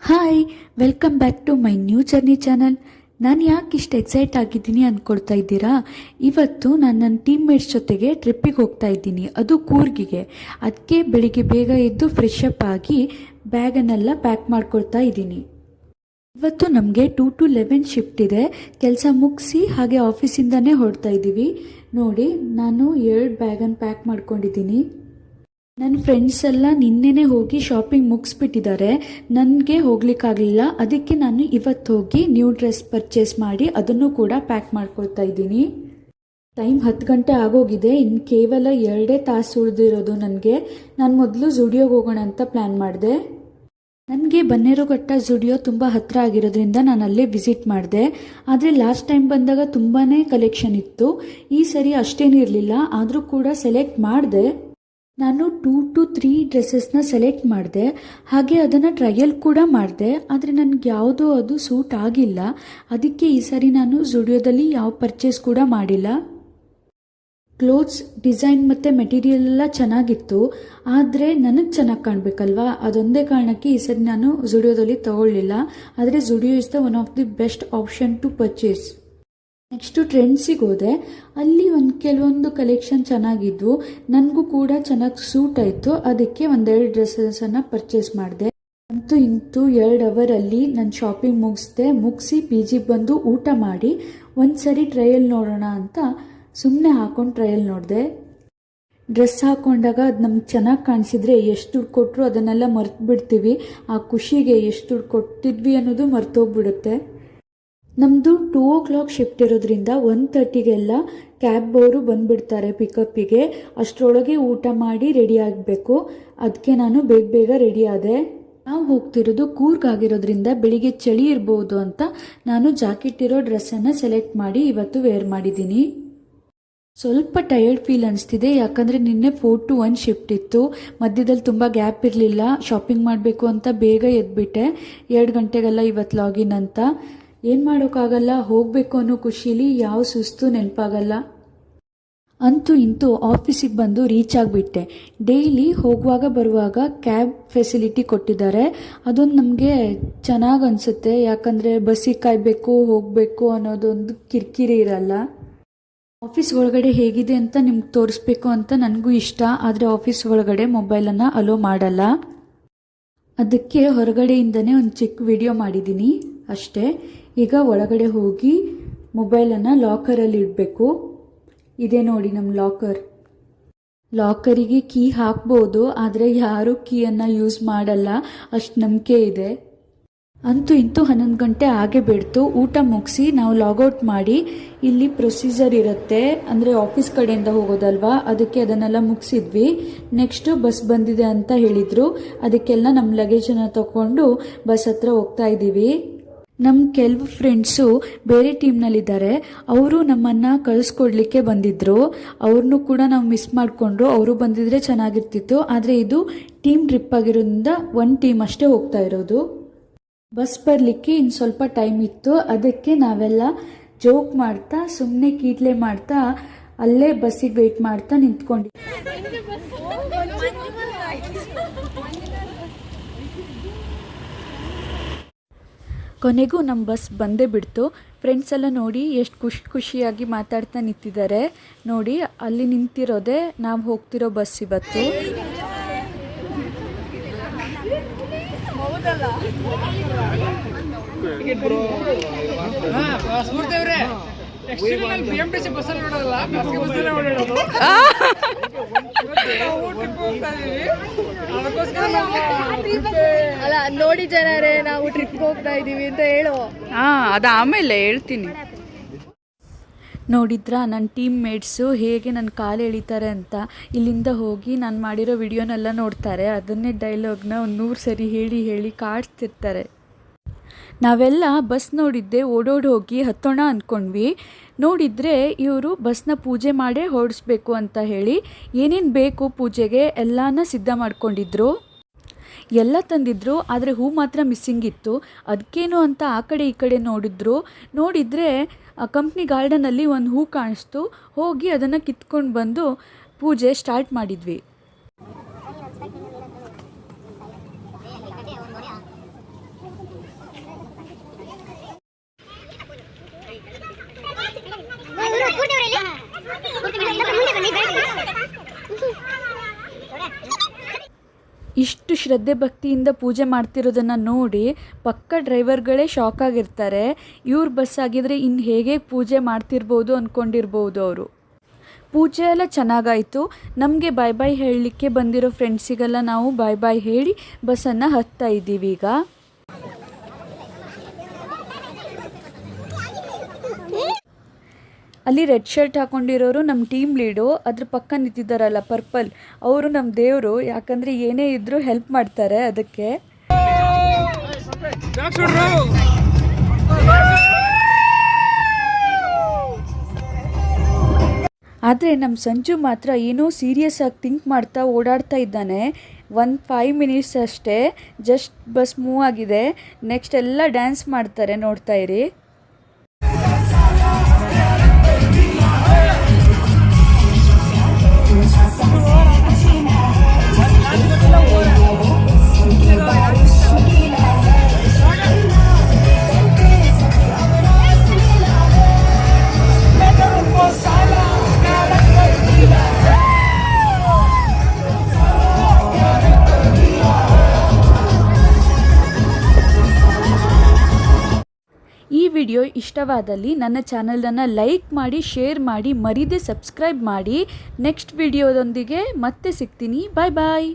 Hi, welcome back to my new journey channel. ನಾನು ಯಾಕೆ ಇಷ್ಟು ಎಕ್ಸೈಟ್ ಆಗಿದ್ದೀನಿ ಅಂದ್ಕೊಳ್ತಾ ಇದ್ದೀರಾ? ಇವತ್ತು ನಾನು ನನ್ನ ಟೀಮ್ ಮೇಟ್ಸ್ ಜೊತೆಗೆ ಟ್ರಿಪ್ಪಿಗೆ ಹೋಗ್ತಾ ಇದ್ದೀನಿ, ಅದು ಕೂರ್ಗಿಗೆ. ಅದಕ್ಕೆ ಬೆಳಿಗ್ಗೆ ಬೇಗ ಎದ್ದು ಫ್ರೆಶ್ ಅಪ್ ಆಗಿ ಬ್ಯಾಗನ್ನೆಲ್ಲ ಪ್ಯಾಕ್ ಮಾಡ್ಕೊಳ್ತಾ ಇದ್ದೀನಿ. ಇವತ್ತು ನಮಗೆ 2 to 11 ಶಿಫ್ಟ್ ಇದೆ. ಕೆಲಸ ಮುಗಿಸಿ ಹಾಗೆ ಆಫೀಸಿಂದನೇ ಹೊರಡ್ತಾ ಇದ್ದೀವಿ. ನೋಡಿ, ನಾನು 2 ಬ್ಯಾಗನ್ನು ಪ್ಯಾಕ್ ಮಾಡ್ಕೊಂಡಿದ್ದೀನಿ. ನನ್ನ ಫ್ರೆಂಡ್ಸ್ ಎಲ್ಲ ನಿನ್ನೆನೇ ಹೋಗಿ ಶಾಪಿಂಗ್ ಮುಗಿಸ್ಬಿಟ್ಟಿದ್ದಾರೆ. ನನಗೆ ಹೋಗ್ಲಿಕ್ಕಾಗಲಿಲ್ಲ, ಅದಕ್ಕೆ ನಾನು ಇವತ್ತು ಹೋಗಿ ನ್ಯೂ ಡ್ರೆಸ್ ಪರ್ಚೇಸ್ ಮಾಡಿ ಅದನ್ನು ಕೂಡ ಪ್ಯಾಕ್ ಮಾಡ್ಕೊಳ್ತಾ ಇದ್ದೀನಿ. ಟೈಮ್ 10 ಗಂಟೆ ಆಗೋಗಿದೆ. ಇನ್ನು ಕೇವಲ 2 ತಾಸು ಉಳಿದಿರೋದು ನನಗೆ. ನಾನು ಮೊದಲು ಜುಡಿಯೋಗೆ ಹೋಗೋಣ ಅಂತ ಪ್ಲ್ಯಾನ್ ಮಾಡಿದೆ. ನನಗೆ ಬನ್ನೇರುಘಟ್ಟ ಜುಡಿಯೋ ತುಂಬ ಹತ್ತಿರ ಆಗಿರೋದ್ರಿಂದ ನಾನು ಅಲ್ಲೇ ವಿಸಿಟ್ ಮಾಡಿದೆ. ಆದರೆ ಲಾಸ್ಟ್ ಟೈಮ್ ಬಂದಾಗ ತುಂಬಾ ಕಲೆಕ್ಷನ್ ಇತ್ತು. ಈ ಸರಿ ಅಷ್ಟೇನಿರಲಿಲ್ಲ, ಆದರೂ ಕೂಡ ಸೆಲೆಕ್ಟ್ ಮಾಡಿದೆ. ನಾನು 2 to 3 ಡ್ರೆಸ್ಸಸ್ನ ಸೆಲೆಕ್ಟ್ ಮಾಡಿದೆ, ಹಾಗೆ ಅದನ್ನು ಟ್ರಯಲ್ ಕೂಡ ಮಾಡಿದೆ. ಆದರೆ ನನಗೆ ಯಾವುದೋ ಅದು ಸೂಟ್ ಆಗಿಲ್ಲ. ಅದಕ್ಕೆ ಈ ಸಾರಿ ನಾನು ಜುಡಿಯೋದಲ್ಲಿ ಯಾವ ಪರ್ಚೇಸ್ ಕೂಡ ಮಾಡಿಲ್ಲ. ಕ್ಲೋತ್ಸ್ ಡಿಸೈನ್ ಮತ್ತು ಮೆಟೀರಿಯಲ್ ಎಲ್ಲ ಚೆನ್ನಾಗಿತ್ತು, ಆದರೆ ನನಗೆ ಚೆನ್ನಾಗಿ ಕಾಣಬೇಕಲ್ವಾ, ಅದೊಂದೇ ಕಾರಣಕ್ಕೆ ಈ ಸರಿ ನಾನು ಜುಡಿಯೋದಲ್ಲಿ ತಗೊಳ್ಳಿಲ್ಲ. ಆದರೆ Zudio is the one of the best option to purchase. Next ಟ್ರೆಂಡ್ಸಿಗೆ ಹೋದೆ. ಅಲ್ಲಿ ಕೆಲವೊಂದು ಕಲೆಕ್ಷನ್ ಚೆನ್ನಾಗಿದ್ವು, ನನಗೂ ಕೂಡ ಚೆನ್ನಾಗಿ ಸೂಟ್ ಆಯಿತು. ಅದಕ್ಕೆ 1-2 ಡ್ರೆಸ್ಸನ್ನು ಪರ್ಚೇಸ್ ಮಾಡಿದೆ. ಅಂತೂ ಇಂತೂ 2 ಅವರಲ್ಲಿ ನಾನು ಶಾಪಿಂಗ್ ಮುಗಿಸಿ PGಗೆ ಬಂದು ಊಟ ಮಾಡಿ ಒಂದ್ಸರಿ ಟ್ರಯಲ್ ನೋಡೋಣ ಅಂತ ಸುಮ್ಮನೆ ಹಾಕೊಂಡು ಟ್ರಯಲ್ ನೋಡಿದೆ. ಡ್ರೆಸ್ ಹಾಕ್ಕೊಂಡಾಗ ಅದು ನಮ್ಗೆ ಚೆನ್ನಾಗಿ ಕಾಣಿಸಿದ್ರೆ ಎಷ್ಟು ದುಡ್ಡು ಕೊಟ್ಟರು ಅದನ್ನೆಲ್ಲ ಮರ್ತು ಬಿಡ್ತೀವಿ. ಆ ಖುಷಿಗೆ ಎಷ್ಟು ದುಡ್ಡು ಕೊಟ್ಟಿದ್ವಿ ಅನ್ನೋದು ಮರ್ತೋಗ್ಬಿಡುತ್ತೆ. ನಮ್ಮದು 2 o'clock ಶಿಫ್ಟ್ ಇರೋದ್ರಿಂದ 1:30ಗೆಲ್ಲ ಕ್ಯಾಬ್ ಅವರು ಬಂದುಬಿಡ್ತಾರೆ ಪಿಕಪ್ಪಿಗೆ. ಅಷ್ಟರೊಳಗೆ ಊಟ ಮಾಡಿ ರೆಡಿ ಆಗಬೇಕು. ಅದಕ್ಕೆ ನಾನು ಬೇಗ ರೆಡಿ ಆದೆ. ನಾವು ಹೋಗ್ತಿರೋದು ಕೂರ್ಗಾಗಿರೋದ್ರಿಂದ ಬೆಳಿಗ್ಗೆ ಚಳಿ ಇರ್ಬೋದು ಅಂತ ನಾನು ಜಾಕೆಟ್ ಇರೋ ಡ್ರೆಸ್ಸನ್ನು ಸೆಲೆಕ್ಟ್ ಮಾಡಿ ಇವತ್ತು ವೇರ್ ಮಾಡಿದ್ದೀನಿ. ಸ್ವಲ್ಪ ಟಯರ್ಡ್ ಫೀಲ್ ಅನಿಸ್ತಿದೆ, ಯಾಕಂದರೆ ನಿನ್ನೆ 4 to 1 ಶಿಫ್ಟ್ ಇತ್ತು. ಮಧ್ಯದಲ್ಲಿ ತುಂಬ ಗ್ಯಾಪ್ ಇರಲಿಲ್ಲ. ಶಾಪಿಂಗ್ ಮಾಡಬೇಕು ಅಂತ ಬೇಗ ಎದ್ಬಿಟ್ಟೆ. 2 ಗಂಟೆಗೆಲ್ಲ ಇವತ್ತು ಲಾಗಿನ್ ಅಂತ. ಏನು ಮಾಡೋಕ್ಕಾಗಲ್ಲ, ಹೋಗಬೇಕು ಅನ್ನೋ ಖುಷಿಲಿ ಯಾವ ಸುಸ್ತು ನೆನಪಾಗಲ್ಲ. ಅಂತೂ ಇಂತೂ ಆಫೀಸಿಗೆ ಬಂದು ರೀಚ್ ಆಗಿಬಿಟ್ಟೆ. ಡೈಲಿ ಹೋಗುವಾಗ ಬರುವಾಗ ಕ್ಯಾಬ್ ಫೆಸಿಲಿಟಿ ಕೊಟ್ಟಿದ್ದಾರೆ. ಅದೊಂದು ನಮಗೆ ಚೆನ್ನಾಗಿ ಅನಿಸುತ್ತೆ, ಯಾಕಂದರೆ ಬಸ್ಸಿಗೆ ಕಾಯಬೇಕು ಹೋಗಬೇಕು ಅನ್ನೋದೊಂದು ಕಿರಿಕಿರಿ ಇರಲ್ಲ. ಆಫೀಸ್ ಒಳಗಡೆ ಹೇಗಿದೆ ಅಂತ ನಿಮ್ಗೆ ತೋರಿಸ್ಬೇಕು ಅಂತ ನನಗೂ ಇಷ್ಟ, ಆದರೆ ಆಫೀಸ್ ಒಳಗಡೆ ಮೊಬೈಲನ್ನು ಅಲೋ ಮಾಡಲ್ಲ. ಅದಕ್ಕೆ ಹೊರಗಡೆಯಿಂದನೇ ಒಂದು ಚಿಕ್ಕ ವಿಡಿಯೋ ಮಾಡಿದ್ದೀನಿ ಅಷ್ಟೇ. ಈಗ ಒಳಗಡೆ ಹೋಗಿ ಮೊಬೈಲನ್ನು ಲಾಕರಲ್ಲಿ ಇಡಬೇಕು. ಇದೇ ನೋಡಿ ನಮ್ಮ ಲಾಕರಿಗೆ ಕೀ ಹಾಕ್ಬೋದು, ಆದರೆ ಯಾರೂ ಕೀಯನ್ನು ಯೂಸ್ ಮಾಡಲ್ಲ, ಅಷ್ಟು ನಂಬಿಕೆ ಇದೆ. ಅಂತೂ ಇಂತೂ 11 ಗಂಟೆ ಆಗೇ ಬಿಡ್ತು. ಊಟ ಮುಗಿಸಿ ನಾವು ಲಾಗೌಟ್ ಮಾಡಿ, ಇಲ್ಲಿ ಪ್ರೊಸೀಜರ್ ಇರುತ್ತೆ, ಅಂದರೆ ಆಫೀಸ್ ಕಡೆಯಿಂದ ಹೋಗೋದಲ್ವಾ, ಅದಕ್ಕೆ ಅದನ್ನೆಲ್ಲ ಮುಗಿಸಿದ್ವಿ. ನೆಕ್ಸ್ಟು ಬಸ್ ಬಂದಿದೆ ಅಂತ ಹೇಳಿದರು. ಅದಕ್ಕೆಲ್ಲ ನಮ್ಮ ಲಗೇಜನ್ನು ತಗೊಂಡು ಬಸ್ ಹತ್ರ ಹೋಗ್ತಾ ಇದ್ದೀವಿ. ನಮ್ಮ ಕೆಲವು ಫ್ರೆಂಡ್ಸು ಬೇರೆ ಟೀಮ್ನಲ್ಲಿದ್ದಾರೆ. ಅವರು ನಮ್ಮನ್ನು ಕಳಿಸ್ಕೊಡ್ಲಿಕ್ಕೆ ಬಂದಿದ್ದರು. ಅವ್ರನ್ನೂ ಕೂಡ ನಾವು ಮಿಸ್ ಮಾಡಿಕೊಂಡ್ರು. ಅವರು ಬಂದಿದ್ರೆ ಚೆನ್ನಾಗಿರ್ತಿತ್ತು, ಆದರೆ ಇದು ಟೀಮ್ ಟ್ರಿಪ್ ಆಗಿರೋದ್ರಿಂದ 1 ಟೀಮ್ ಅಷ್ಟೇ ಹೋಗ್ತಾ ಇರೋದು. ಬಸ್ ಬರಲಿಕ್ಕೆ ಇನ್ನು ಸ್ವಲ್ಪ ಟೈಮ್ ಇತ್ತು. ಅದಕ್ಕೆ ನಾವೆಲ್ಲ ಜೋಕ್ ಮಾಡ್ತಾ ಸುಮ್ಮನೆ ಕೀಟ್ಲೆ ಮಾಡ್ತಾ ಅಲ್ಲೇ ಬಸ್ಸಿಗೆ ವೆಯ್ಟ್ ಮಾಡ್ತಾ ನಿಂತ್ಕೊಂಡಿದ್ವಿ. ಕೊನೆಗೂ ನಮ್ಮ ಬಸ್ ಬಂದೇ ಬಿಡ್ತು. ಫ್ರೆಂಡ್ಸ್ ಎಲ್ಲ ನೋಡಿ ಎಷ್ಟು ಖುಷಿಯಾಗಿ ಮಾತಾಡ್ತಾ ನಿಂತಿದ್ದಾರೆ. ನೋಡಿ, ಅಲ್ಲಿ ನಿಂತಿರೋದೆ ನಾವು ಹೋಗ್ತಿರೋ ಬಸ್ ಇವತ್ತು. ಅಲ್ಲ ನೋಡಿ ಜನರೇ, ನಾವು ಟ್ರಿಪ್ ಹೋಗ್ತಾ ಇದೀವಿ ಅಂತ ಹೇಳು. ಅದು ಆಮೇಲೆ ಹೇಳ್ತೀನಿ. ನೋಡಿದ್ರಾ ನನ್ನ ಟೀಮ್ ಮೇಟ್ಸು ಹೇಗೆ ನನ್ನ ಕಾಲು ಎಳಿತಾರೆ ಅಂತ. ಇಲ್ಲಿಂದ ಹೋಗಿ ನಾನು ಮಾಡಿರೋ ವಿಡಿಯೋನೆಲ್ಲ ನೋಡ್ತಾರೆ. ಅದನ್ನೇ ಡೈಲಾಗ್ನ 100 ಸರಿ ಹೇಳಿ ಕಾಡ್ತಿರ್ತಾರೆ. ನಾವೆಲ್ಲ ಬಸ್ ನೋಡಿದ್ದೆ ಓಡೋಡಿ ಹೋಗಿ ಹತ್ತೋಣ ಅಂದ್ಕೊಂಡ್ವಿ. ನೋಡಿದರೆ ಇವರು ಬಸ್ನ ಪೂಜೆ ಮಾಡೇ ಹೊರಡಿಸ್ಬೇಕು ಅಂತ ಹೇಳಿ ಏನೇನು ಬೇಕು ಪೂಜೆಗೆ ಎಲ್ಲಾನ ಸಿದ್ಧ ಮಾಡ್ಕೊಂಡಿದ್ರು. ಎಲ್ಲ ತಂದಿದ್ರು, ಆದರೆ ಹೂ ಮಾತ್ರ ಮಿಸ್ಸಿಂಗ್ ಇತ್ತು. ಅದಕ್ಕೇನು ಅಂತ ಆ ಕಡೆ ಈ ಕಡೆ ನೋಡಿದರೆ ಕಂಪ್ನಿ ಗಾರ್ಡನಲ್ಲಿ ಒಂದು ಹೂ ಕಾಣಿಸ್ತು. ಹೋಗಿ ಅದನ್ನು ಕಿತ್ಕೊಂಡು ಬಂದು ಪೂಜೆ ಸ್ಟಾರ್ಟ್ ಮಾಡಿದ್ವಿ. ಶ್ರದ್ಧೆ ಭಕ್ತಿಯಿಂದ ಪೂಜೆ ಮಾಡ್ತಿರೋದನ್ನು ನೋಡಿ ಪಕ್ಕ ಡ್ರೈವರ್ಗಳೇ ಶಾಕ್ ಆಗಿರ್ತಾರೆ. ಇವ್ರ ಬಸ್ ಆಗಿದ್ರೆ ಇನ್ನು ಹೇಗೆ ಪೂಜೆ ಮಾಡ್ತಿರ್ಬೋದು ಅಂದ್ಕೊಂಡಿರ್ಬೋದು ಅವರು. ಪೂಜೆ ಎಲ್ಲ ಚೆನ್ನಾಗಾಯಿತು. ನಮಗೆ ಬಾಯ್ ಬಾಯ್ ಹೇಳಲಿಕ್ಕೆ ಬಂದಿರೋ ಫ್ರೆಂಡ್ಸಿಗೆಲ್ಲ ನಾವು ಬಾಯ್ ಬಾಯ್ ಹೇಳಿ ಬಸ್ಸನ್ನು ಹತ್ತಾ ಇದ್ದೀವಿ ಈಗ. ಅಲ್ಲಿ ರೆಡ್ ಶರ್ಟ್ ಹಾಕೊಂಡಿರೋರು ನಮ್ಮ ಟೀಮ್ ಲೀಡು, ಅದ್ರ ಪಕ್ಕ ನಿಂತಿದ್ದಾರಲ್ಲ ಪರ್ಪಲ್, ಅವರು ನಮ್ಮ ದೇವರು. ಯಾಕಂದರೆ ಏನೇ ಇದ್ದರೂ ಹೆಲ್ಪ್ ಮಾಡ್ತಾರೆ ಅದಕ್ಕೆ. ಆದರೆ ನಮ್ಮ ಸಂಜು ಮಾತ್ರ ಏನೋ ಸೀರಿಯಸ್ ಆಗಿ ಥಿಂಕ್ ಮಾಡ್ತಾ ಓಡಾಡ್ತಾ ಇದ್ದಾನೆ. 5 ಮಿನಿಟ್ಸ್ ಅಷ್ಟೇ, ಜಸ್ಟ್ ಬಸ್ ಮೂವ್ ಆಗಿದೆ. ನೆಕ್ಸ್ಟ್ ಎಲ್ಲ ಡ್ಯಾನ್ಸ್ ಮಾಡ್ತಾರೆ, ನೋಡ್ತಾ ಇರಿ. ಈ ವಿಡಿಯೋ ಇಷ್ಟವಾದಲ್ಲಿ ನನ್ನ ಚಾನಲನ್ನು ಲೈಕ್ ಮಾಡಿ, ಶೇರ್ ಮಾಡಿ, ಮರೀದೆ ಸಬ್ಸ್ಕ್ರೈಬ್ ಮಾಡಿ. ನೆಕ್ಸ್ಟ್ ವಿಡಿಯೋದೊಂದಿಗೆ ಮತ್ತೆ ಸಿಗ್ತೀನಿ. ಬಾಯ್ ಬಾಯ್.